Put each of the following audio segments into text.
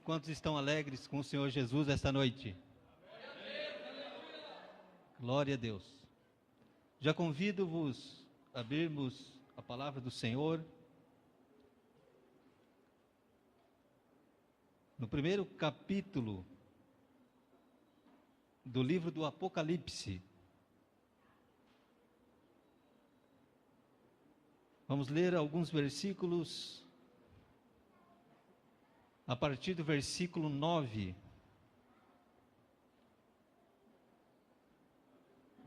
Quantos estão alegres com o Senhor Jesus esta noite? Glória a Deus. Já convido-vos a abrirmos a palavra do Senhor no primeiro capítulo do livro do Apocalipse. Vamos ler alguns versículos a partir do versículo 9.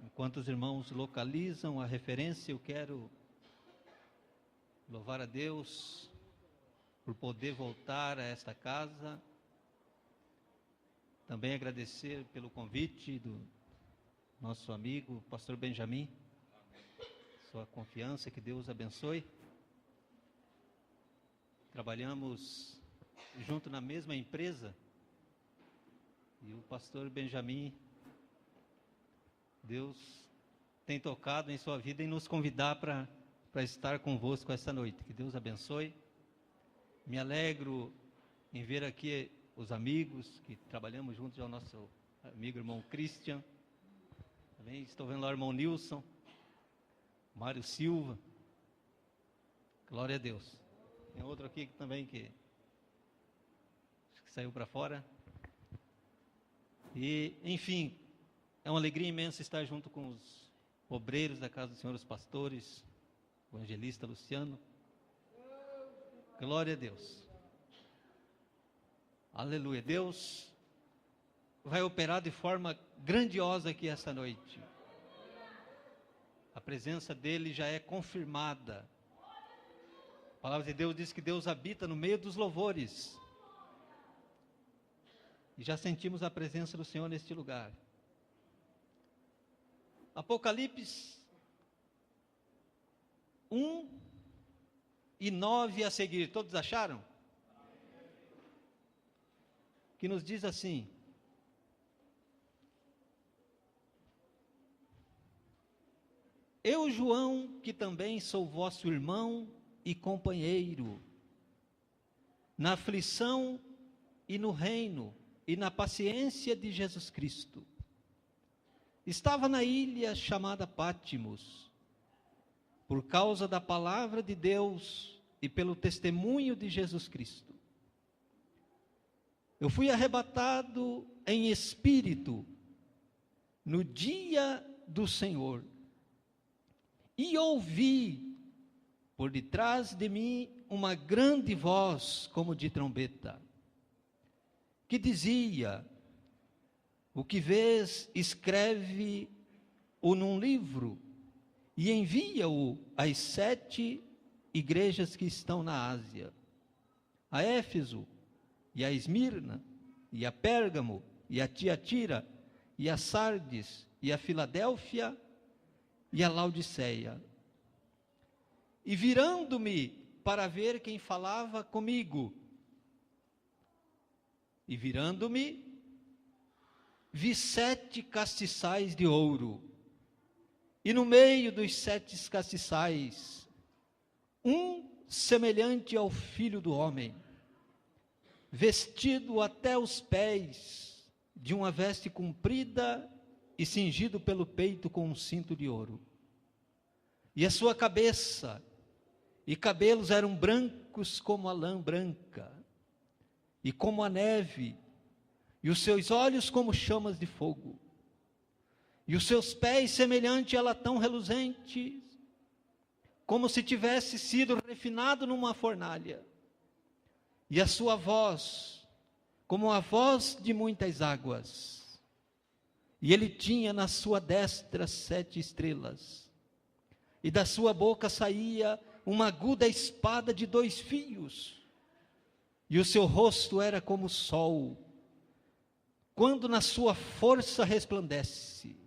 Enquanto os irmãos localizam a referência, eu quero louvar a Deus por poder voltar a esta casa. Também agradecer pelo convite do nosso amigo, pastor Benjamin. Sua confiança, que Deus abençoe. Trabalhamos junto na mesma empresa, e o pastor Benjamin, Deus tem tocado em sua vida e nos convidar para estar convosco esta noite. Que Deus abençoe. Me alegro em ver aqui os amigos que trabalhamos juntos, ao nosso amigo irmão Christian. Também estou vendo lá o irmão Nilson, Mário Silva. Glória a Deus. Tem outro aqui também que saiu para fora. E, enfim, é uma alegria imensa estar junto com os obreiros da casa do Senhor, os pastores, o evangelista Luciano. Glória a Deus. Aleluia. Deus vai operar de forma grandiosa aqui esta noite. A presença dele já é confirmada. A palavra de Deus diz que Deus habita no meio dos louvores. E já sentimos a presença do Senhor neste lugar. Apocalipse 1 e 9 a seguir. Todos acharam? Que nos diz assim: Eu, João, que também sou vosso irmão e companheiro, na aflição e no reino, e na paciência de Jesus Cristo, estava na ilha chamada Pátimos, por causa da palavra de Deus e pelo testemunho de Jesus Cristo. Eu fui arrebatado em espírito no dia do Senhor, e ouvi por detrás de mim uma grande voz como de trombeta, que dizia: o que vês, escreve-o num livro e envia-o às 7 igrejas que estão na Ásia, a Éfeso, e a Esmirna, e a Pérgamo, e a Tiatira, e a Sardes, e a Filadélfia, e a Laodiceia. E virando-me para ver quem falava comigo, vi 7 castiçais de ouro, e no meio dos 7 castiçais, um semelhante ao Filho do Homem, vestido até os pés de uma veste comprida e cingido pelo peito com um cinto de ouro. E a sua cabeça e cabelos eram brancos como a lã branca, e como a neve, e os seus olhos como chamas de fogo, e os seus pés semelhante a latão reluzente, como se tivesse sido refinado numa fornalha, e a sua voz como a voz de muitas águas. E ele tinha na sua destra 7 estrelas, e da sua boca saía uma aguda espada de 2 fios, e o seu rosto era como o sol, quando na sua força resplandece.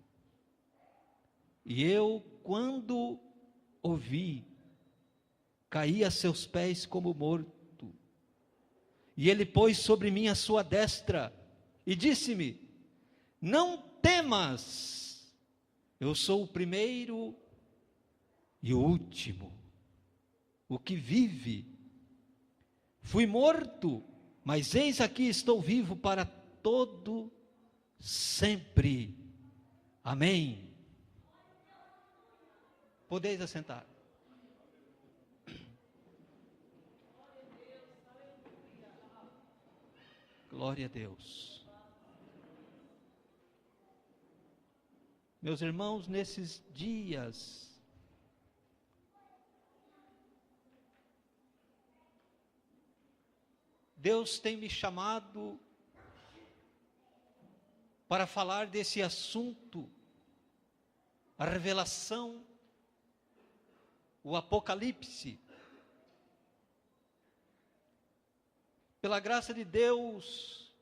E eu, quando ouvi, caí a seus pés como morto. E ele pôs sobre mim a sua destra e disse-me: não temas, eu sou o primeiro e o último, o que vive. Fui morto, mas eis aqui estou vivo para todo sempre. Amém. Podeis assentar. Glória a Deus. Meus irmãos, nesses dias, Deus tem me chamado para falar desse assunto, a revelação, o Apocalipse. Pela graça de Deus,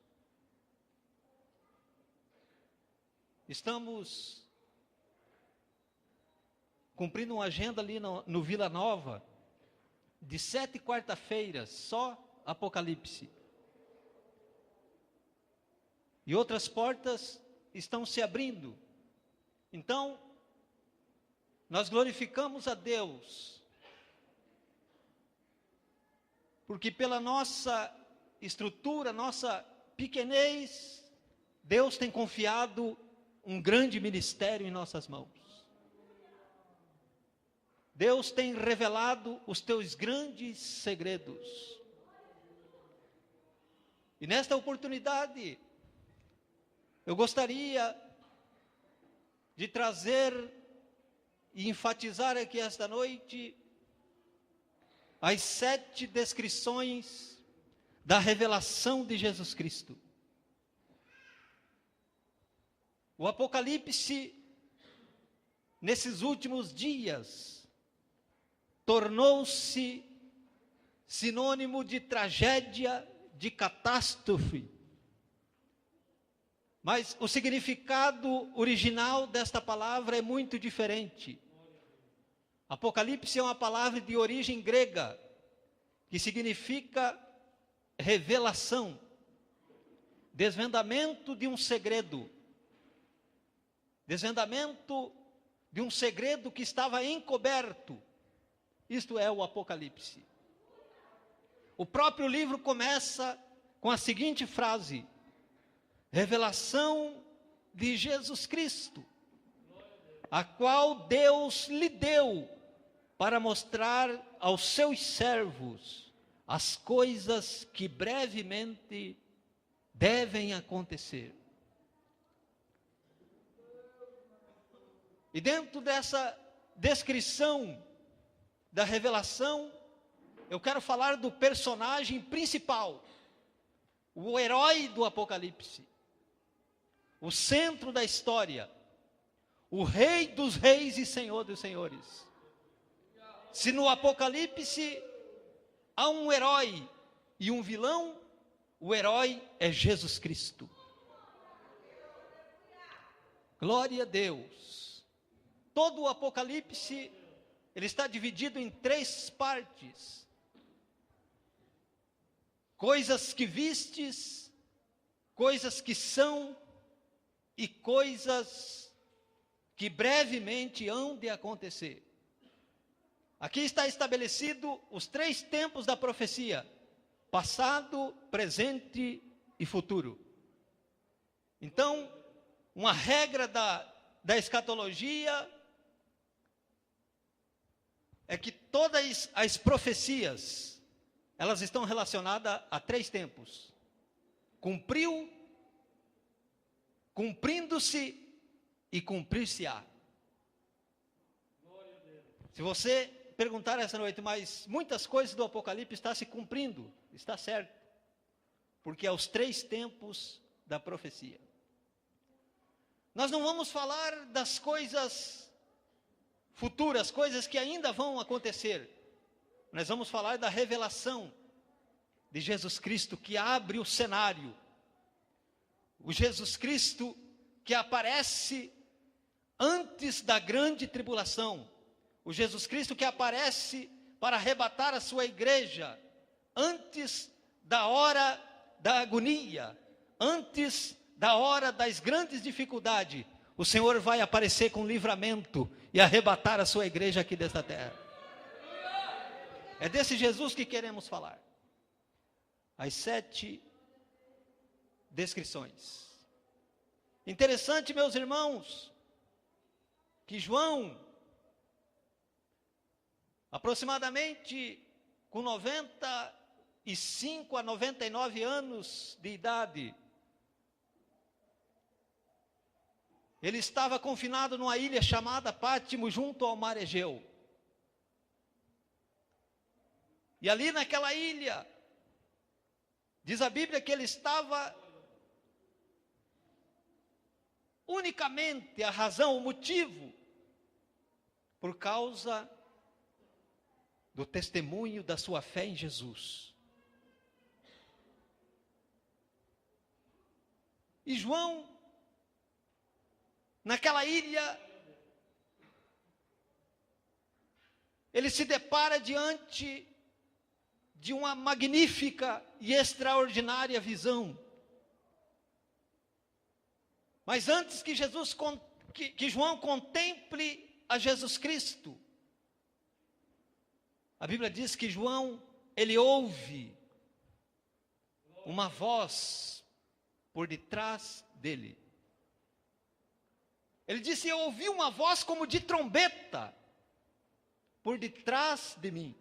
estamos cumprindo uma agenda ali no Vila Nova, de 7 quarta-feiras, só Apocalipse. E outras portas estão se abrindo. Então, nós glorificamos a Deus, porque pela nossa estrutura, nossa pequenez, Deus tem confiado um grande ministério em nossas mãos. Deus tem revelado os teus grandes segredos. E nesta oportunidade, eu gostaria de trazer e enfatizar aqui esta noite as 7 descrições da revelação de Jesus Cristo. O Apocalipse, nesses últimos dias, tornou-se sinônimo de tragédia, de catástrofe. Mas o significado original desta palavra é muito diferente. Apocalipse é uma palavra de origem grega, que significa revelação, desvendamento de um segredo, desvendamento de um segredo que estava encoberto. Isto é o Apocalipse. O próprio livro começa com a seguinte frase: revelação de Jesus Cristo, a qual Deus lhe deu para mostrar aos seus servos as coisas que brevemente devem acontecer. E dentro dessa descrição da revelação, eu quero falar do personagem principal, o herói do Apocalipse, o centro da história, o Rei dos Reis e Senhor dos Senhores. Se no Apocalipse há um herói e um vilão, o herói é Jesus Cristo. Glória a Deus. Todo o Apocalipse, ele está dividido em 3 partes. Coisas que vistes, coisas que são e coisas que brevemente hão de acontecer. Aqui está estabelecido os 3 tempos da profecia: passado, presente e futuro. Então, uma regra da escatologia é que todas as profecias, elas estão relacionadas a 3 tempos: cumpriu, cumprindo-se e cumprir-se-á. Se você perguntar essa noite, mas muitas coisas do Apocalipse estão se cumprindo, está certo, porque é os 3 tempos da profecia. Nós não vamos falar das coisas futuras, coisas que ainda vão acontecer. Nós vamos falar da revelação de Jesus Cristo, que abre o cenário. O Jesus Cristo que aparece antes da grande tribulação. O Jesus Cristo que aparece para arrebatar a sua igreja antes da hora da agonia, antes da hora das grandes dificuldades. O Senhor vai aparecer com livramento e arrebatar a sua igreja aqui desta terra. É desse Jesus que queremos falar. as 7 descrições. Interessante, meus irmãos, que João, aproximadamente com 95 a 99 anos de idade, ele estava confinado numa ilha chamada Pátimo, junto ao mar Egeu. E ali naquela ilha, diz a Bíblia que ele estava unicamente, a razão, o motivo, por causa do testemunho da sua fé em Jesus. E João, naquela ilha, ele se depara diante de uma magnífica e extraordinária visão. Mas antes que João contemple a Jesus Cristo, a Bíblia diz que João, ele ouve uma voz por detrás dele. Ele disse: eu ouvi uma voz como de trombeta por detrás de mim.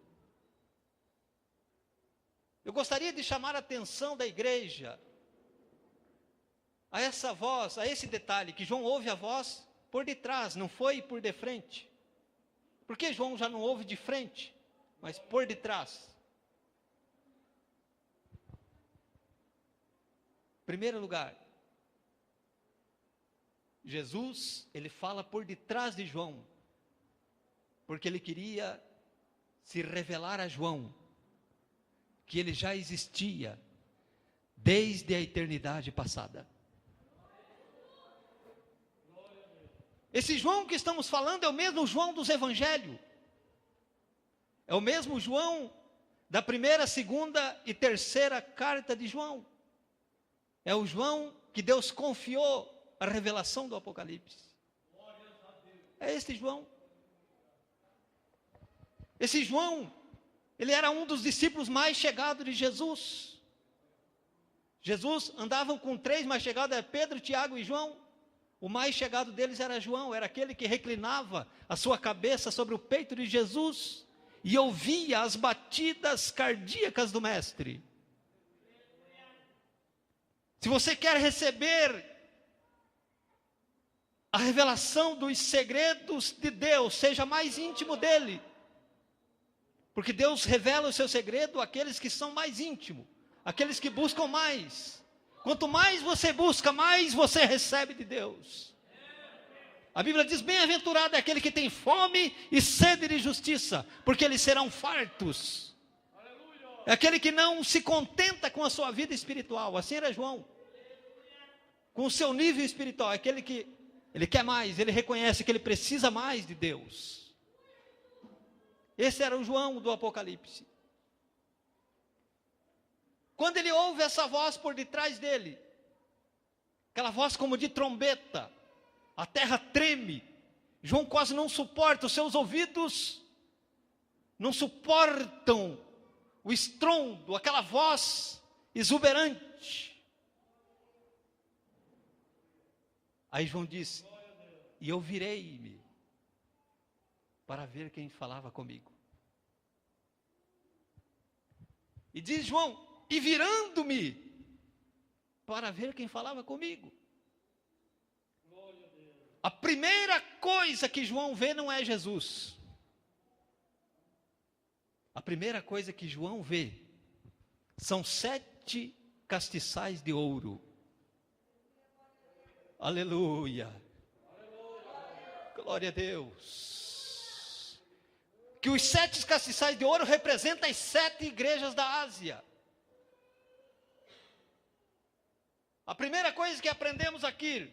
Eu gostaria de chamar a atenção da igreja a essa voz, a esse detalhe, que João ouve a voz por detrás, não foi por de frente. Por que João já não ouve de frente, mas por detrás? Primeiro lugar, Jesus, ele fala por detrás de João, porque ele queria se revelar a João, que ele já existia desde a eternidade passada. Esse João que estamos falando é o mesmo João dos Evangelhos. É o mesmo João da primeira, segunda e terceira carta de João. É o João que Deus confiou a revelação do Apocalipse. É este João. Esse João, ele era um dos discípulos mais chegados de Jesus. Jesus andavam com 3 mais chegados, era Pedro, Tiago e João. O mais chegado deles era João, era aquele que reclinava a sua cabeça sobre o peito de Jesus e ouvia as batidas cardíacas do Mestre. Se você quer receber a revelação dos segredos de Deus, seja mais íntimo dele. Porque Deus revela o seu segredo àqueles que são mais íntimos, àqueles que buscam mais. Quanto mais você busca, mais você recebe de Deus. A Bíblia diz: bem-aventurado é aquele que tem fome e sede de justiça, porque eles serão fartos. É aquele que não se contenta com a sua vida espiritual. Assim era João. Com o seu nível espiritual, é aquele que ele quer mais, ele reconhece que ele precisa mais de Deus. Esse era o João do Apocalipse. Quando ele ouve essa voz por detrás dele, aquela voz como de trombeta, a terra treme, João quase não suporta, os seus ouvidos não suportam o estrondo, aquela voz exuberante. Aí João disse: e eu virei-me para ver quem falava comigo. E diz João: e virando-me para ver quem falava comigo. A primeira coisa que João vê não é Jesus. A primeira coisa que João vê são 7 castiçais de ouro. Aleluia. Glória a Deus. Que os 7 castiçais de ouro representam as 7 igrejas da Ásia. A primeira coisa que aprendemos aqui,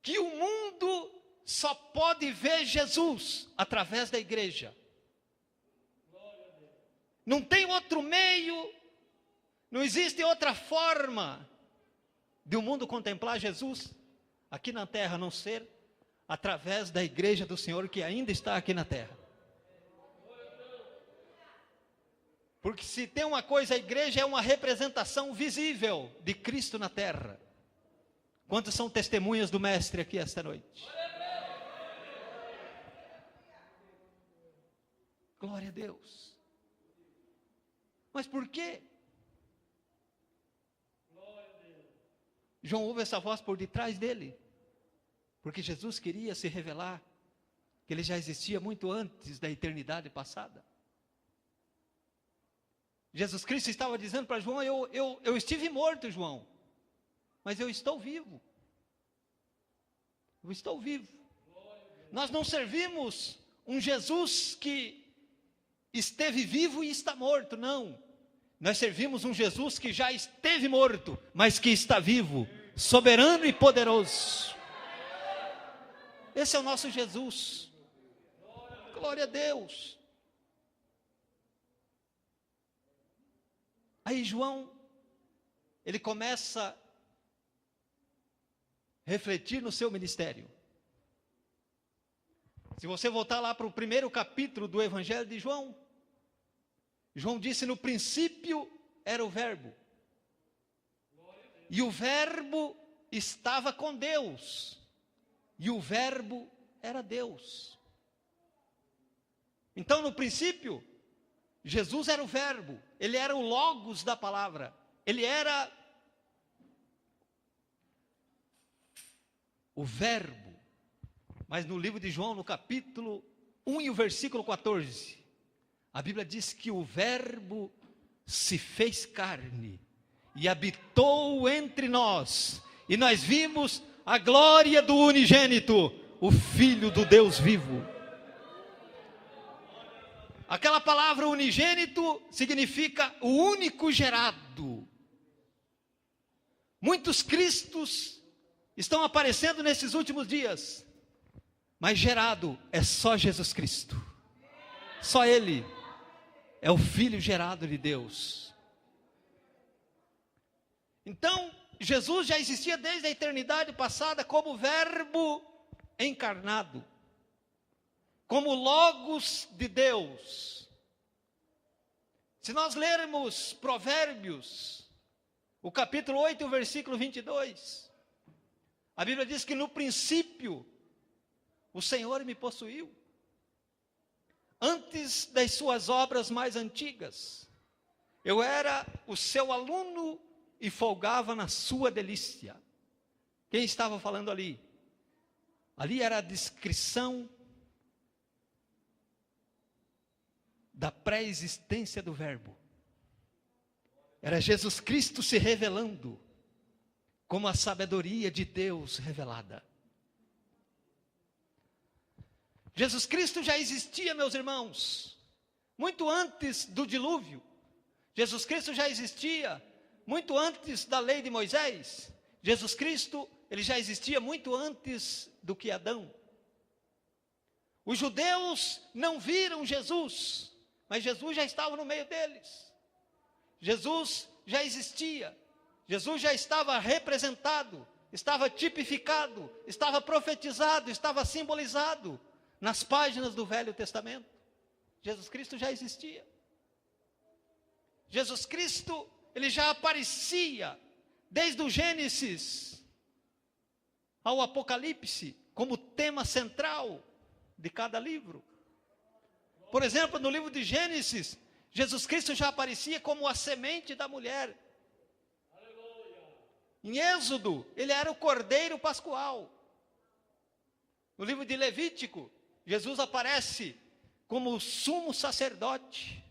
que o mundo só pode ver Jesus através da igreja. Não tem outro meio, não existe outra forma de o mundo contemplar Jesus aqui na terra, a não ser através da igreja do Senhor que ainda está aqui na terra. Porque se tem uma coisa, a igreja é uma representação visível de Cristo na terra. Quantos são testemunhas do Mestre aqui esta noite? Glória a Deus. Mas por quê? João ouve essa voz por detrás dele. Porque Jesus queria se revelar que ele já existia muito antes da eternidade passada. Jesus Cristo estava dizendo para João, eu estive morto, João, mas eu estou vivo. Eu estou vivo. Nós não servimos um Jesus que esteve vivo e está morto, não. Nós servimos um Jesus que já esteve morto, mas que está vivo, soberano e poderoso. Esse é o nosso Jesus. Glória a Deus. Aí João, ele começa a refletir no seu ministério. Se você voltar lá para o primeiro capítulo do Evangelho de João, João disse: no princípio era o Verbo, e o Verbo estava com Deus, e o Verbo era Deus. Então, no princípio, Jesus era o Verbo, ele era o Logos da palavra, ele era o Verbo. Mas no livro de João, no capítulo 1 e o versículo 14, a Bíblia diz que o Verbo se fez carne e habitou entre nós, e nós vimos a glória do unigênito, o Filho do Deus vivo. Aquela palavra unigênito significa o único gerado. Muitos Cristos estão aparecendo nesses últimos dias, mas gerado é só Jesus Cristo. Só Ele é o Filho gerado de Deus. Então, Jesus já existia desde a eternidade passada como Verbo encarnado, como Logos de Deus. Se nós lermos Provérbios, o capítulo 8, o versículo 22, a Bíblia diz que no princípio o Senhor me possuiu, antes das suas obras mais antigas. Eu era o seu aluno e folgava na sua delícia. Quem estava falando ali? Ali era a descrição da pré-existência do Verbo. Era Jesus Cristo se revelando como a sabedoria de Deus revelada. Jesus Cristo já existia, meus irmãos, muito antes do dilúvio. Jesus Cristo já existia muito antes da lei de Moisés. Jesus Cristo, ele já existia muito antes do que Adão. Os judeus não viram Jesus, mas Jesus já estava no meio deles. Jesus já existia. Jesus já estava representado, estava tipificado, estava profetizado, estava simbolizado nas páginas do Velho Testamento. Jesus Cristo já existia. Jesus Cristo, ele já aparecia desde o Gênesis ao Apocalipse como tema central de cada livro. Por exemplo, no livro de Gênesis, Jesus Cristo já aparecia como a semente da mulher. Em Êxodo, ele era o Cordeiro Pascual. No livro de Levítico, Jesus aparece como o sumo sacerdote.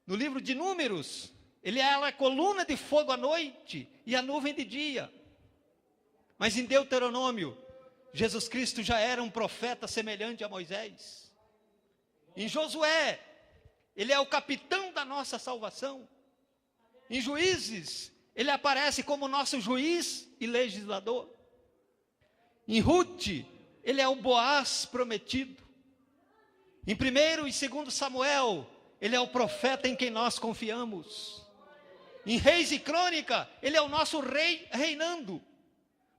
No livro de Números, ele era a coluna de fogo à noite e a nuvem de dia. Mas em Deuteronômio, Jesus Cristo já era um profeta semelhante a Moisés. Em Josué, ele é o capitão da nossa salvação. Em Juízes, ele aparece como nosso juiz e legislador. Em Rute, ele é o Boaz prometido. Em 1º e 2º Samuel, ele é o profeta em quem nós confiamos. Em Reis e Crônica, ele é o nosso rei reinando.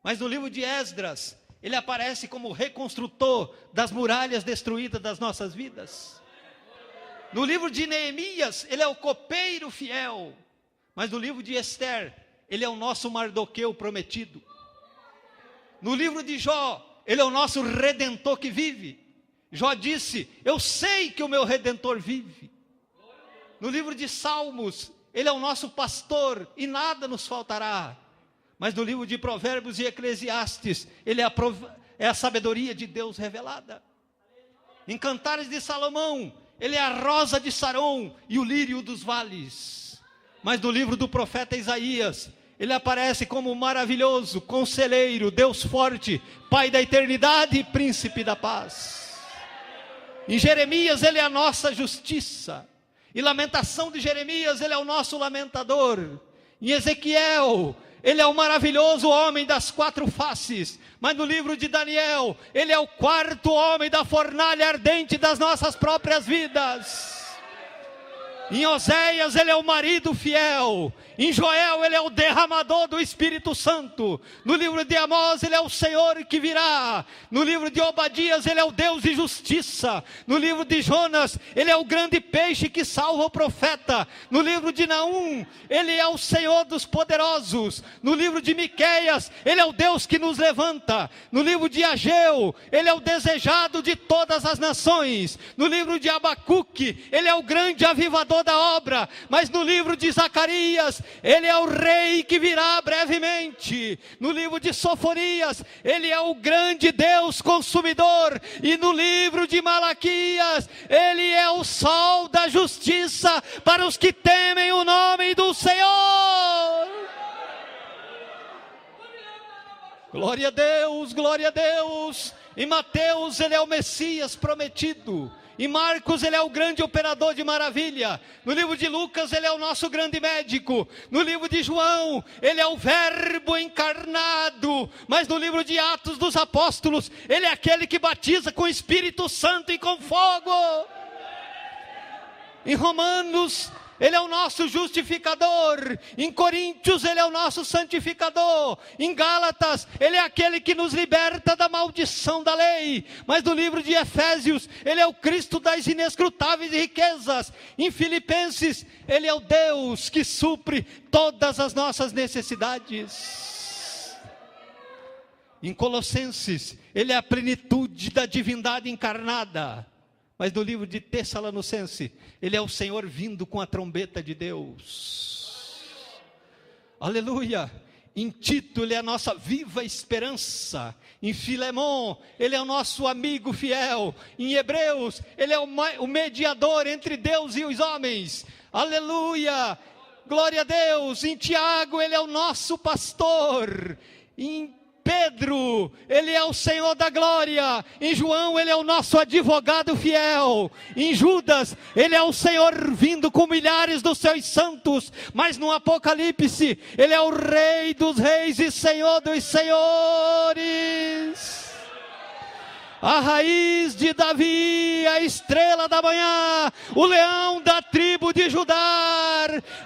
Mas no livro de Esdras, ele aparece como reconstrutor das muralhas destruídas das nossas vidas. No livro de Neemias, ele é o copeiro fiel. Mas no livro de Esther, ele é o nosso Mardoqueu prometido. No livro de Jó, ele é o nosso Redentor que vive. Jó disse: eu sei que o meu Redentor vive. No livro de Salmos, ele é o nosso pastor e nada nos faltará. Mas no livro de Provérbios e Eclesiastes, ele é a sabedoria de Deus revelada. Em Cantares de Salomão, ele é a rosa de Saron e o lírio dos vales. Mas no livro do profeta Isaías, ele aparece como maravilhoso, conselheiro, Deus forte, Pai da eternidade e príncipe da paz. Em Jeremias, ele é a nossa justiça. Em Lamentação de Jeremias, ele é o nosso lamentador. Em Ezequiel, ele é o maravilhoso homem das 4 faces. Mas no livro de Daniel, ele é o 4º homem da fornalha ardente das nossas próprias vidas. Em Oséias, ele é o marido fiel. Em Joel, ele é o derramador do Espírito Santo. No livro de Amós, ele é o Senhor que virá. No livro de Obadias, ele é o Deus de justiça. No livro de Jonas, ele é o grande peixe que salva o profeta. No livro de Naum, ele é o Senhor dos poderosos. No livro de Miqueias, ele é o Deus que nos levanta. No livro de Ageu, ele é o desejado de todas as nações. No livro de Abacuque, ele é o grande avivador da obra. Mas no livro de Zacarias, ele é o rei que virá brevemente. No livro de Sofonias, ele é o grande Deus consumidor. E no livro de Malaquias, ele é o sol da justiça para os que temem o nome do Senhor. Glória a Deus, glória a Deus. Em Mateus, ele é o Messias prometido. Em Marcos, ele é o grande operador de maravilha. No livro de Lucas, ele é o nosso grande médico. No livro de João, ele é o verbo encarnado. Mas no livro de Atos dos Apóstolos, ele é aquele que batiza com o Espírito Santo e com fogo. Em Romanos, ele é o nosso justificador. Em Coríntios, ele é o nosso santificador. Em Gálatas, ele é aquele que nos liberta da maldição da lei. Mas no livro de Efésios, ele é o Cristo das inescrutáveis riquezas. Em Filipenses, ele é o Deus que supre todas as nossas necessidades. Em Colossenses, ele é a plenitude da divindade encarnada. Mas no livro de Tessalonicenses, ele é o Senhor vindo com a trombeta de Deus. Aleluia. Em Tito, ele é a nossa viva esperança. Em Filemon, ele é o nosso amigo fiel. Em Hebreus, ele é o mediador entre Deus e os homens. Aleluia. Glória a Deus. Em Tiago, ele é o nosso pastor. Em Pedro, ele é o Senhor da glória. Em João, ele é o nosso advogado fiel. Em Judas, ele é o Senhor vindo com milhares dos seus santos. Mas no Apocalipse, ele é o Rei dos reis e Senhor dos senhores. A raiz de Davi, a estrela da manhã, o leão da tribo de Judá.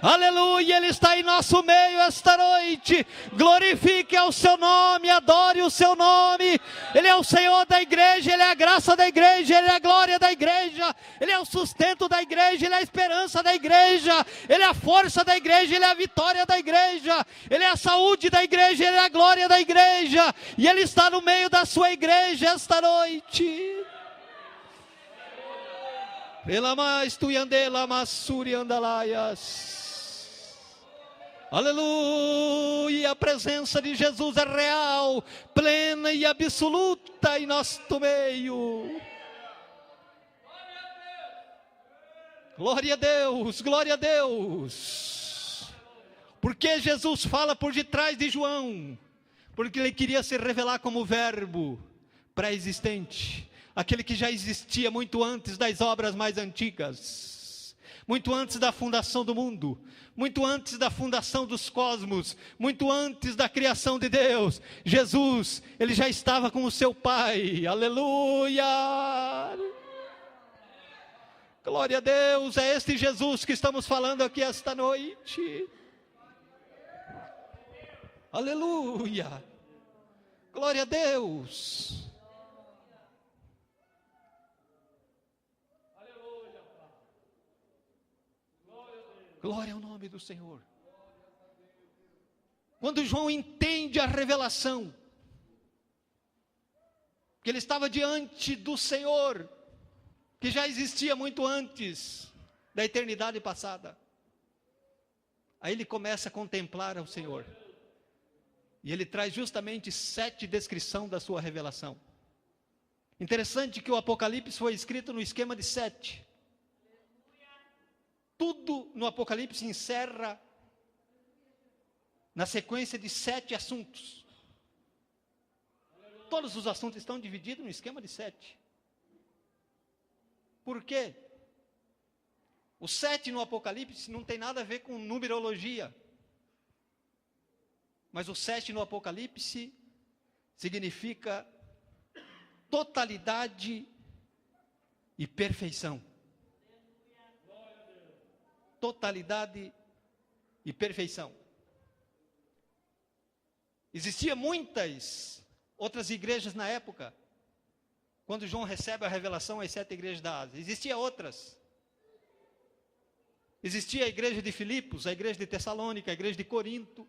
Aleluia, ele está em nosso meio esta noite. Glorifique ao seu nome, adore o seu nome. Ele é o Senhor da igreja, ele é a graça da igreja, ele é a glória da igreja, ele é o sustento da igreja, ele é a esperança da igreja, ele é a força da igreja, ele é a vitória da igreja, ele é a saúde da igreja, ele é a glória da igreja. E ele está no meio da sua igreja esta noite. Pela mais tu andela massuri andalaias. Aleluia, a presença de Jesus é real, plena e absoluta em nosso meio. Glória a Deus, glória a Deus. Porque Jesus fala por detrás de João? Porque ele queria se revelar como verbo pré-existente, aquele que já existia muito antes das obras mais antigas, muito antes da fundação do mundo, muito antes da fundação dos cosmos, muito antes da criação de Deus. Jesus, ele já estava com o seu Pai. Aleluia! Glória a Deus, é este Jesus que estamos falando aqui esta noite. Aleluia! Glória a Deus! Glória ao nome do Senhor. Quando João entende a revelação, que ele estava diante do Senhor, que já existia muito antes da eternidade passada. Aí ele começa a contemplar ao Senhor. E ele traz justamente 7 descrições da sua revelação. Interessante que o Apocalipse foi escrito no esquema de 7. Tudo no Apocalipse encerra na sequência de 7 assuntos. Todos os assuntos estão divididos no esquema de 7. Por quê? O 7 no Apocalipse não tem nada a ver com numerologia. Mas o 7 no Apocalipse significa totalidade e perfeição. Totalidade e perfeição. Existiam muitas outras igrejas na época, quando João recebe a revelação às 7 igrejas da Ásia. Existiam outras. Existia a igreja de Filipos, a igreja de Tessalônica, a igreja de Corinto.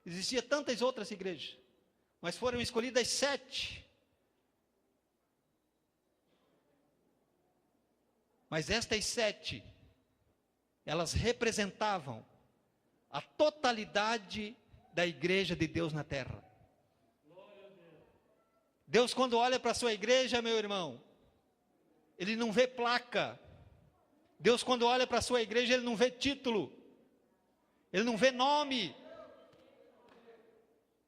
Existiam tantas outras igrejas, mas foram escolhidas 7. Mas estas 7, elas representavam a totalidade da igreja de Deus na terra. Deus, quando olha para a sua igreja, meu irmão, Ele não vê placa. Deus, quando olha para a sua igreja, Ele não vê título. Ele não vê nome.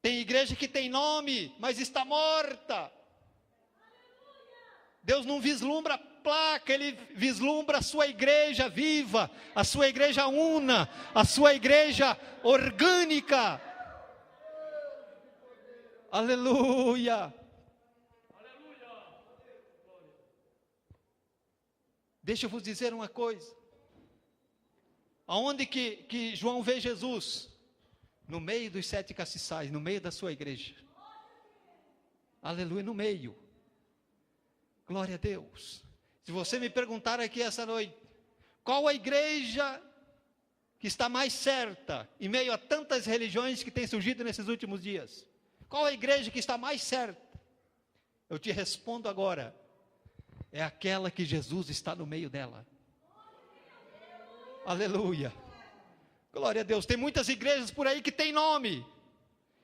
Tem igreja que tem nome, mas está morta. Deus não vislumbra placa, Ele vislumbra a sua igreja viva, a sua igreja una, a sua igreja orgânica. Aleluia. Deixa eu vos dizer uma coisa. Aonde que João vê Jesus? No meio dos 7 castiçais, no meio da sua igreja. Aleluia, no meio. Glória a Deus. Se você me perguntar aqui essa noite, qual a igreja que está mais certa, em meio a tantas religiões que têm surgido nesses últimos dias? Qual a igreja que está mais certa? Eu te respondo agora. É aquela que Jesus está no meio dela. Aleluia. Glória a Deus. Tem muitas igrejas por aí que tem nome,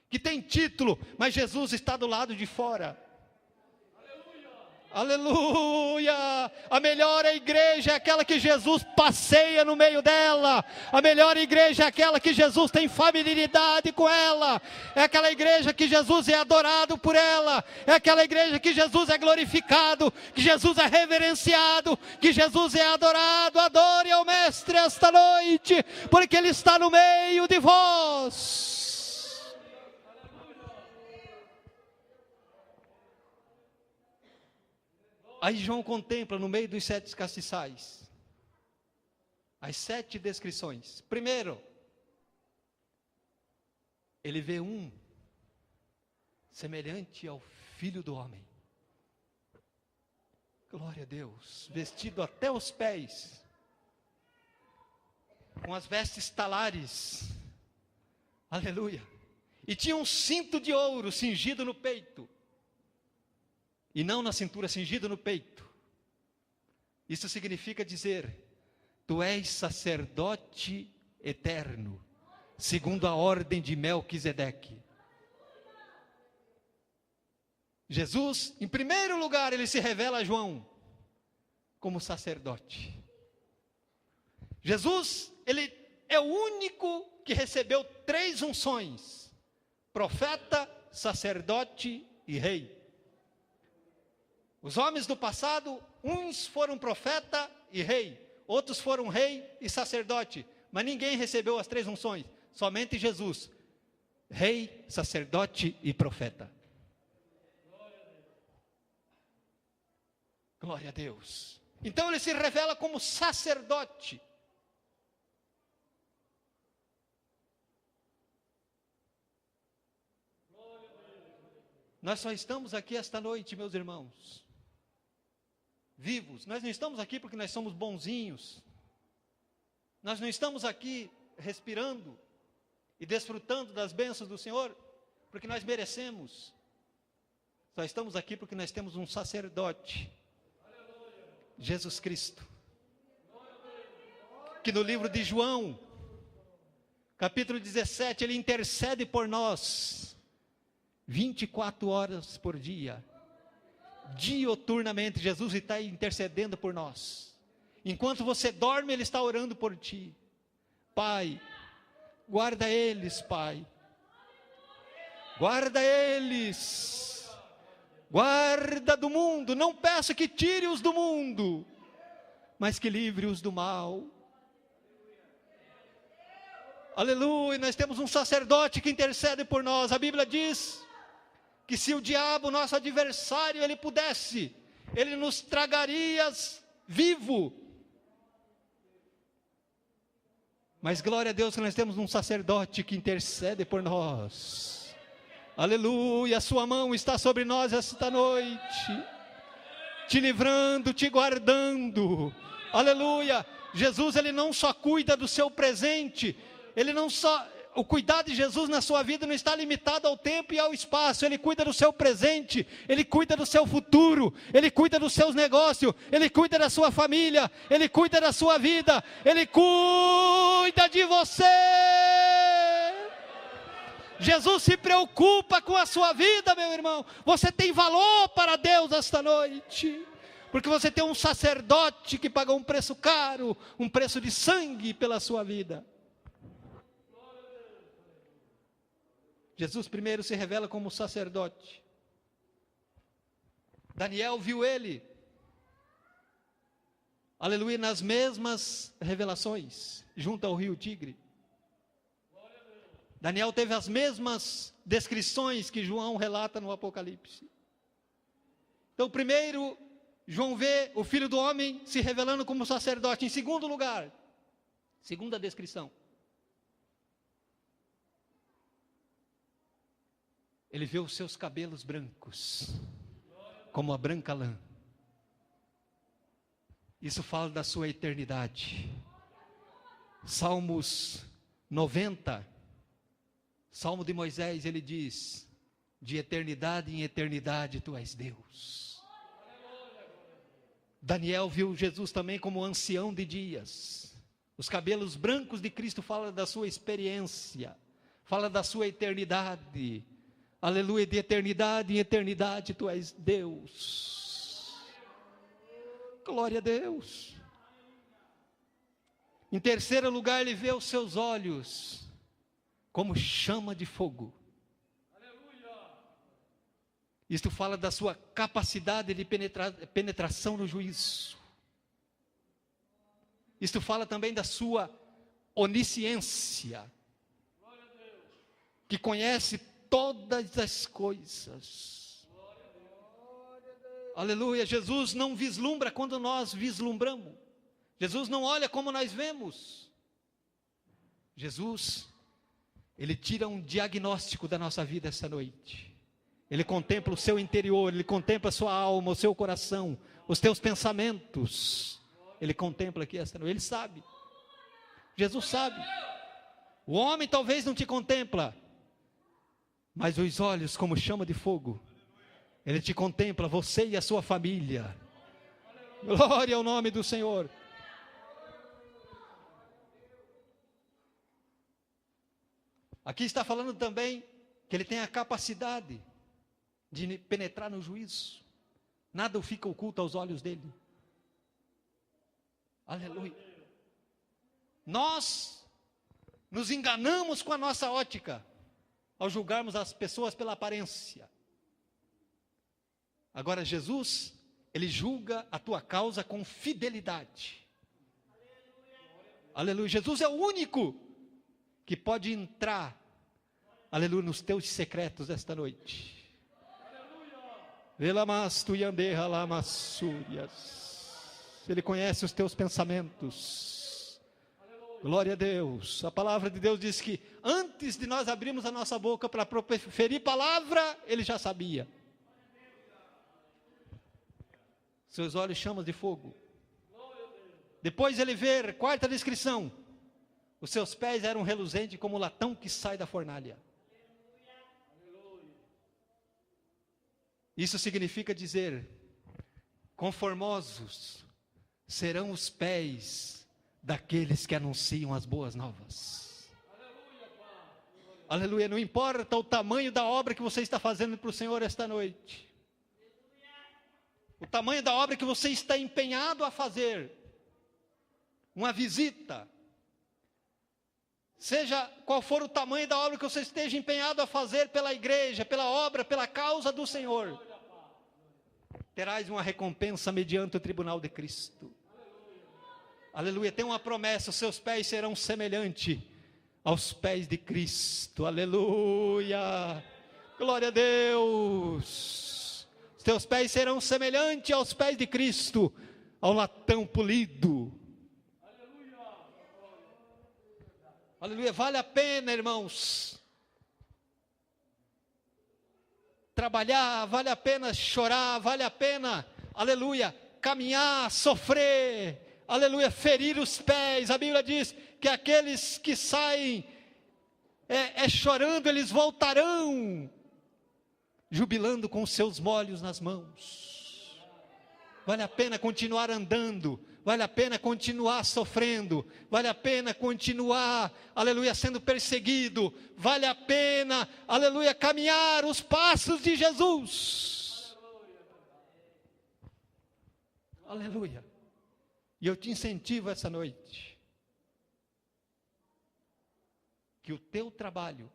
que tem título, mas Jesus está do lado de fora. Aleluia. A melhor igreja é aquela que Jesus passeia no meio dela. A melhor igreja é aquela que Jesus tem familiaridade com ela. É aquela igreja que Jesus é adorado por ela. É aquela igreja que Jesus é glorificado, que Jesus é reverenciado, que Jesus é adorado. Adore ao Mestre esta noite, porque Ele está no meio de vós. Aí João contempla no meio dos 7 castiçais as 7 descrições. Primeiro, ele vê um semelhante ao Filho do Homem. Glória a Deus, vestido até os pés, com as vestes talares. Aleluia. E tinha um cinto de ouro cingido no peito. E não na cintura, cingido no peito. Isso significa dizer: tu és sacerdote eterno, segundo a ordem de Melquisedeque. Jesus, em primeiro lugar, ele se revela a João como sacerdote. Jesus, ele é o único que recebeu 3 unções: profeta, sacerdote e rei. Os homens do passado, uns foram profeta e rei, outros foram rei e sacerdote, mas ninguém recebeu as 3 unções, somente Jesus, rei, sacerdote e profeta. Glória a Deus. Então ele se revela como sacerdote. Nós só estamos aqui esta noite, meus irmãos, vivos. Nós não estamos aqui porque nós somos bonzinhos. Nós não estamos aqui respirando e desfrutando das bênçãos do Senhor porque nós merecemos. Só estamos aqui porque nós temos um sacerdote, Jesus Cristo, que no livro de João, capítulo 17, ele intercede por nós 24 horas por dia, dioturnamente. Jesus está intercedendo por nós. Enquanto você dorme, ele está orando por ti. Pai, guarda eles, Pai. Guarda eles. Guarda do mundo. Não peço que tire-os do mundo, mas que livre-os do mal. Aleluia. Nós temos um sacerdote que intercede por nós. A Bíblia diz que se o diabo, nosso adversário, ele pudesse, ele nos tragaria vivo. Mas glória a Deus que nós temos um sacerdote que intercede por nós. Aleluia, a sua mão está sobre nós esta noite, te livrando, te guardando. Aleluia. Jesus, ele não só cuida do seu presente, o cuidado de Jesus na sua vida não está limitado ao tempo e ao espaço. Ele cuida do seu presente, ele cuida do seu futuro, ele cuida dos seus negócios, ele cuida da sua família, ele cuida da sua vida, ele cuida de você. Jesus se preocupa com a sua vida, meu irmão. Você tem valor para Deus esta noite, porque você tem um sacerdote que pagou um preço caro, um preço de sangue pela sua vida. Jesus primeiro se revela como sacerdote. Daniel viu ele, aleluia, nas mesmas revelações, junto ao rio Tigre. Daniel teve as mesmas descrições que João relata no Apocalipse. Então, primeiro, João vê o Filho do Homem se revelando como sacerdote. Em segundo lugar, segunda descrição, ele vê os seus cabelos brancos, como a branca lã. Isso fala da sua eternidade. Salmos 90, Salmo de Moisés, ele diz: de eternidade em eternidade tu és Deus. Daniel viu Jesus também como ancião de dias. Os cabelos brancos de Cristo falam da sua experiência, fala da sua eternidade. Aleluia, de eternidade em eternidade tu és Deus. Glória a Deus. Em terceiro lugar, ele vê os seus olhos como chama de fogo. Isto fala da sua capacidade de penetração no juízo. Isto fala também da sua onisciência, que conhece todas as coisas. Aleluia. Jesus não vislumbra quando nós vislumbramos. Jesus não olha como nós vemos. Jesus, ele tira um diagnóstico da nossa vida essa noite. Ele contempla o seu interior, ele contempla a sua alma, o seu coração, os teus pensamentos. Ele contempla aqui esta noite, ele sabe. Jesus sabe. O homem talvez não te contempla, mas os olhos como chama de fogo, ele te contempla, você e a sua família. Glória ao nome do Senhor. Aqui está falando também que ele tem a capacidade de penetrar no juízo. Nada fica oculto aos olhos dele. Aleluia. Nós nos enganamos com a nossa ótica ao julgarmos as pessoas pela aparência. Agora Jesus, ele julga a tua causa com fidelidade. Aleluia. Jesus é o único que pode entrar, aleluia, nos teus secretos esta noite. Ele conhece os teus pensamentos. Glória a Deus. A palavra de Deus diz que antes de nós abrirmos a nossa boca para proferir palavra, ele já sabia. Seus olhos chamas de fogo. Depois ele vê, quarta descrição, Os seus pés eram reluzentes como o latão que sai da fornalha. Isso significa dizer, conformosos serão os pés daqueles que anunciam as boas novas. Aleluia, não importa o tamanho da obra que você está fazendo para o Senhor esta noite. O tamanho da obra que você está empenhado a fazer. Uma visita. Seja qual for o tamanho da obra que você esteja empenhado a fazer pela igreja, pela obra, pela causa do Senhor. Terás uma recompensa mediante o tribunal de Cristo. Aleluia, tem uma promessa, os seus pés serão semelhantes aos pés de Cristo. Aleluia, glória a Deus. Os teus pés serão semelhantes aos pés de Cristo, ao latão polido. Aleluia, vale a pena, irmãos, trabalhar, vale a pena chorar, vale a pena, aleluia, caminhar, sofrer, aleluia, ferir os pés. A Bíblia diz que aqueles que saem chorando, eles voltarão, jubilando com os seus molhos nas mãos. Vale a pena continuar andando, vale a pena continuar sofrendo, vale a pena continuar, aleluia, sendo perseguido, vale a pena, aleluia, caminhar os passos de Jesus. Aleluia. E eu te incentivo essa noite, que o teu trabalho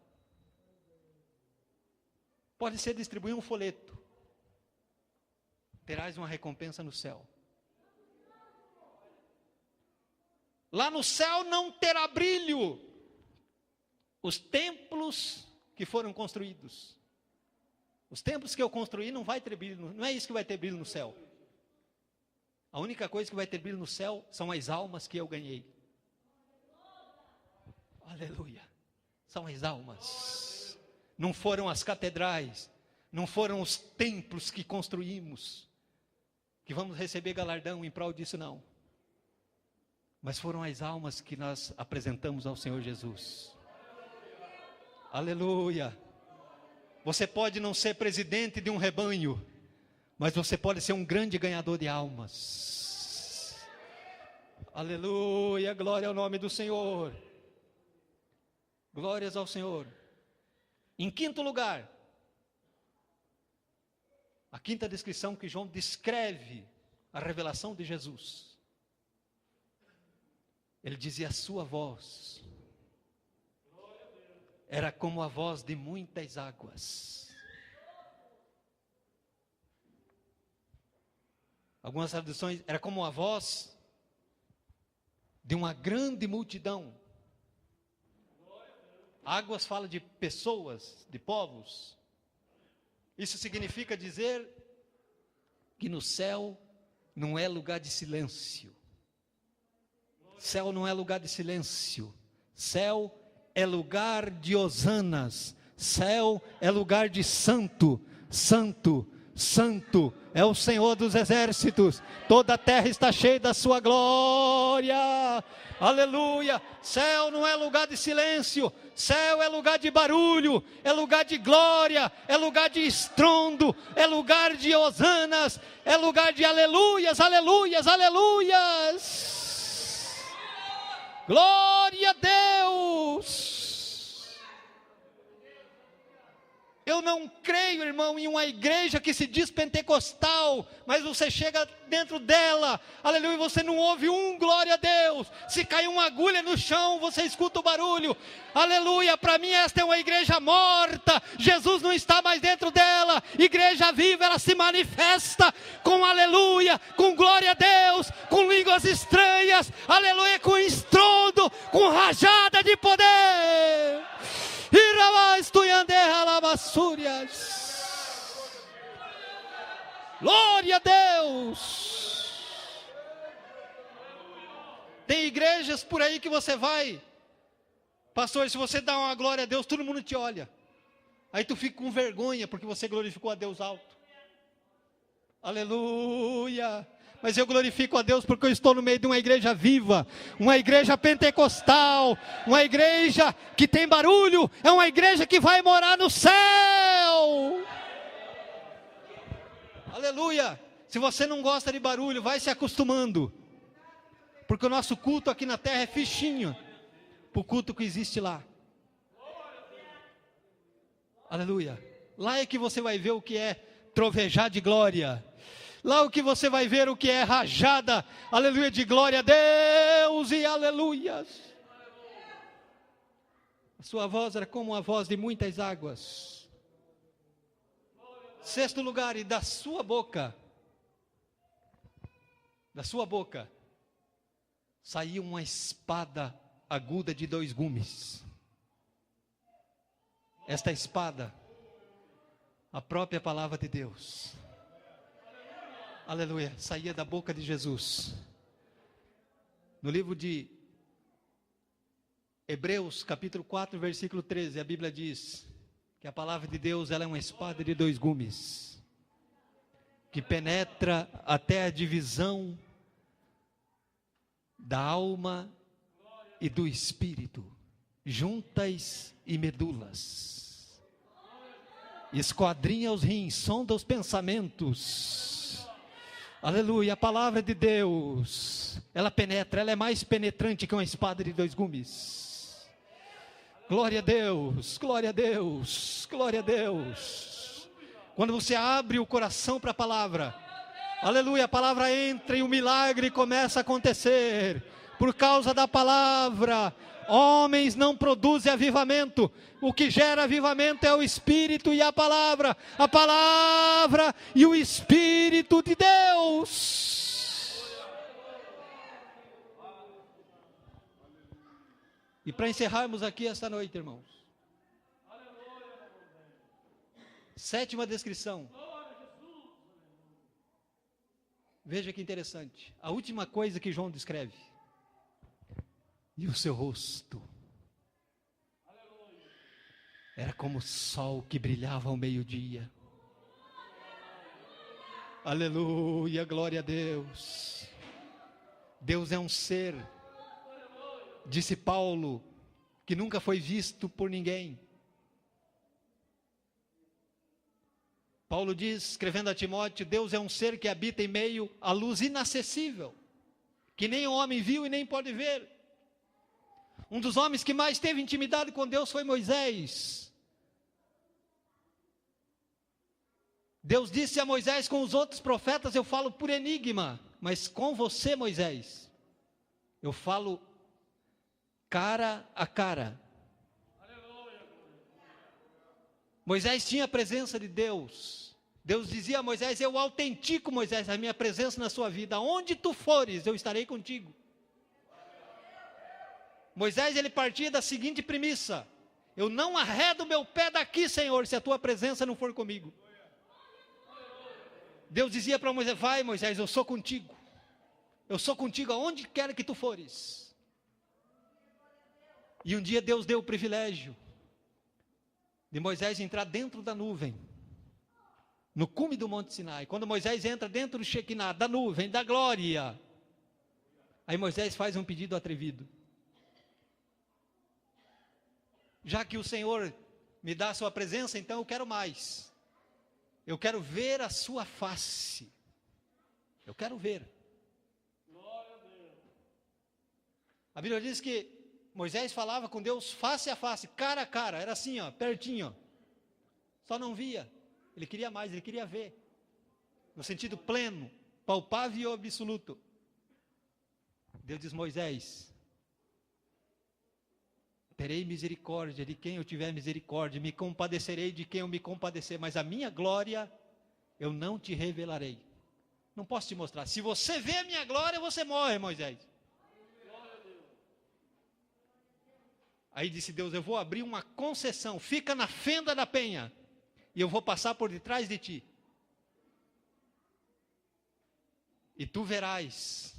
pode ser distribuir um folheto, terás uma recompensa no céu. Lá no céu não terá brilho os templos que foram construídos. Os templos que eu construí não vai ter brilho, não é isso que vai ter brilho no céu. A única coisa que vai ter brilho no céu são as almas que eu ganhei. Aleluia. São as almas. Não foram as catedrais, não foram os templos que construímos, que vamos receber galardão em prol disso, não. Mas foram as almas que nós apresentamos ao Senhor Jesus. Aleluia. Você pode não ser presidente de um rebanho, mas você pode ser um grande ganhador de almas. Aleluia, glória ao nome do Senhor. Glórias ao Senhor. Em quinto lugar, a quinta descrição que João descreve a revelação de Jesus. Ele dizia: a sua voz era como a voz de muitas águas. Algumas traduções, era como a voz de uma grande multidão. Águas fala de pessoas, de povos. Isso significa dizer que no céu não é lugar de silêncio. Céu não é lugar de silêncio. Céu é lugar de hosanas. Céu é lugar de santo, santo, santo é o Senhor dos exércitos. Toda a terra está cheia da sua glória. Aleluia. Céu não é lugar de silêncio. Céu é lugar de barulho, é lugar de glória, é lugar de estrondo, é lugar de hosanas, é lugar de aleluias, aleluias, aleluias. Glória a Deus. Eu não creio, irmão, em uma igreja que se diz pentecostal, mas você chega dentro dela, aleluia, você não ouve glória a Deus. Se cair uma agulha no chão, você escuta o barulho. Aleluia, para mim esta é uma igreja morta. Jesus não está mais dentro dela. Igreja viva, ela se manifesta com aleluia, com glória a Deus, com línguas estranhas, aleluia, com estrondo, com rajada de poder. Glória a Deus. Tem igrejas por aí que você vai, pastor, se você dá uma glória a Deus, todo mundo te olha. Aí tu fica com vergonha porque você glorificou a Deus alto. Aleluia. Mas eu glorifico a Deus porque eu estou no meio de uma igreja viva, uma igreja pentecostal, uma igreja que tem barulho, é uma igreja que vai morar no céu. Aleluia! Se você não gosta de barulho, vai se acostumando, porque o nosso culto aqui na terra é fichinho para o culto que existe lá. Aleluia! Lá é que você vai ver o que é trovejar de glória. Lá o que você vai ver o que é rajada, aleluia, de glória a Deus e aleluias. A sua voz era como a voz de muitas águas. Sexto lugar, e da sua boca saiu uma espada aguda de 2 gumes. Esta espada, a própria palavra de Deus. Aleluia, saía da boca de Jesus. No livro de Hebreus, capítulo 4, versículo 13, a Bíblia diz que a palavra de Deus, ela é uma espada de 2 gumes, que penetra até a divisão da alma e do espírito, juntas e medulas, esquadrinha os rins, sonda os pensamentos. Aleluia, a palavra de Deus, ela penetra, ela é mais penetrante que uma espada de 2 gumes. Glória a Deus, glória a Deus, glória a Deus. Quando você abre o coração para a palavra, aleluia, a palavra entra e o milagre começa a acontecer. Por causa da palavra, homens não produzem avivamento. O que gera avivamento é o Espírito e a palavra e o Espírito de Deus. E para encerrarmos aqui esta noite, irmãos, 7ª descrição. Veja que interessante, a última coisa que João descreve: e o seu rosto era como o sol que brilhava ao meio-dia. Aleluia, glória a Deus. Deus é um ser, disse Paulo, que nunca foi visto por ninguém. Paulo diz, escrevendo a Timóteo, Deus é um ser que habita em meio à luz inacessível, que nem o homem viu e nem pode ver. Um dos homens que mais teve intimidade com Deus foi Moisés. Deus disse a Moisés: com os outros profetas eu falo por enigma, mas com você, Moisés, eu falo cara a cara. Moisés tinha a presença de Deus. Deus dizia a Moisés: eu autentico, Moisés, a minha presença na sua vida. Onde tu fores, eu estarei contigo. Moisés, ele partia da seguinte premissa: eu não arredo meu pé daqui, Senhor, se a tua presença não for comigo. Deus dizia para Moisés: vai, Moisés, eu sou contigo. Eu sou contigo aonde quer que tu fores. E um dia Deus deu o privilégio de Moisés entrar dentro da nuvem, no cume do Monte Sinai. Quando Moisés entra dentro do Shekinah, da nuvem, da glória, aí Moisés faz um pedido atrevido: já que o Senhor me dá a sua presença, então eu quero mais. Eu quero ver a sua face. Eu quero ver. A Bíblia diz que Moisés falava com Deus face a face, cara a cara, era assim, ó, pertinho, ó. Só não via. Ele queria mais, ele queria ver, no sentido pleno, palpável e absoluto. Deus diz: Moisés, terei misericórdia de quem eu tiver misericórdia, me compadecerei de quem eu me compadecer, mas a minha glória eu não te revelarei. Não posso te mostrar. Se você vê a minha glória, você morre, Moisés. Aí disse Deus: eu vou abrir uma concessão, fica na fenda da penha, e eu vou passar por detrás de ti. E tu verás,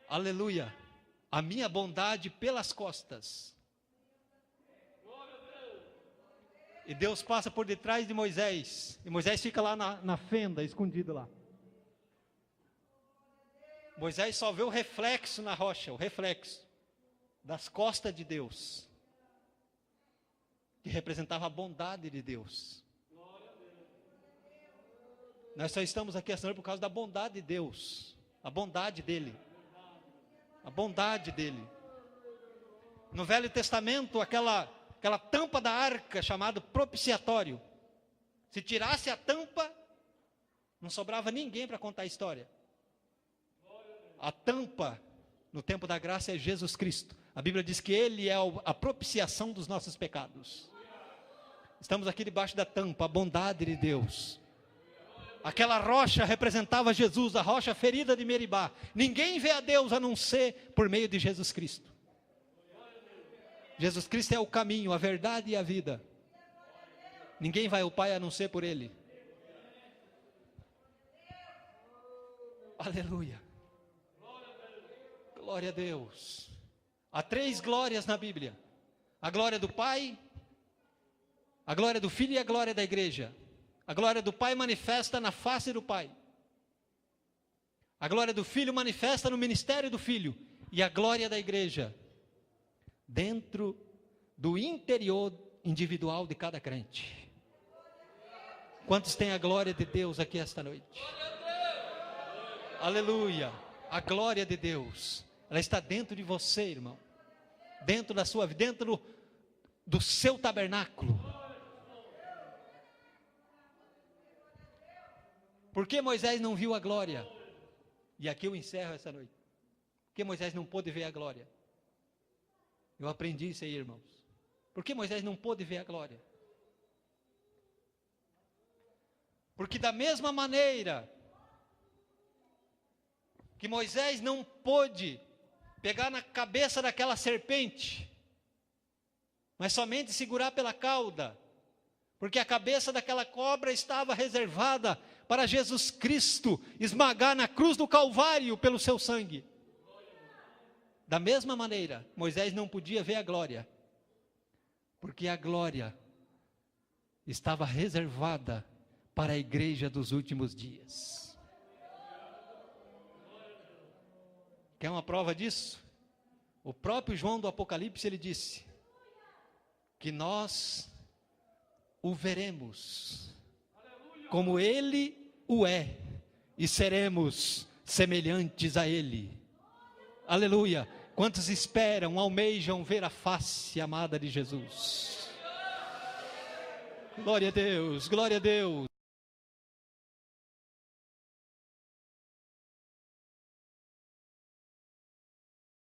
aleluia, a minha bondade pelas costas. E Deus passa por detrás de Moisés, e Moisés fica lá na fenda, escondido lá. Moisés só vê o reflexo na rocha, o reflexo das costas de Deus, que representava a bondade de Deus. Nós só estamos aqui essa noite por causa da bondade de Deus, a bondade dele, a bondade dele. No Velho Testamento, aquela tampa da arca chamada propiciatório, se tirasse a tampa, não sobrava ninguém para contar a história. A tampa, no tempo da graça, é Jesus Cristo. A Bíblia diz que Ele é a propiciação dos nossos pecados. Estamos aqui debaixo da tampa, a bondade de Deus. Aquela rocha representava Jesus, a rocha ferida de Meribá. Ninguém vê a Deus a não ser por meio de Jesus Cristo. Jesus Cristo é o caminho, a verdade e a vida. Ninguém vai ao Pai a não ser por Ele. Aleluia. Glória a Deus. Há 3 glórias na Bíblia: a glória do Pai, a glória do Filho e a glória da igreja. A glória do Pai manifesta na face do Pai. A glória do Filho manifesta no ministério do Filho. E a glória da igreja dentro do interior individual de cada crente. Quantos têm a glória de Deus aqui esta noite? Aleluia. A glória de Deus, ela está dentro de você, irmão. Dentro da sua vida, dentro do seu tabernáculo. Por que Moisés não viu a glória? E aqui eu encerro essa noite. Por que Moisés não pôde ver a glória? Eu aprendi isso aí, irmãos. Por que Moisés não pôde ver a glória? Porque da mesma maneira que Moisés não pôde pegar na cabeça daquela serpente, mas somente segurar pela cauda, porque a cabeça daquela cobra estava reservada para Jesus Cristo esmagar na cruz do Calvário pelo seu sangue. Da mesma maneira, Moisés não podia ver a glória, porque a glória estava reservada para a igreja dos últimos dias. Quer uma prova disso? O próprio João do Apocalipse, ele disse que nós o veremos como ele o é, e seremos semelhantes a ele. Aleluia. Quantos esperam, almejam ver a face amada de Jesus? Glória a Deus, glória a Deus.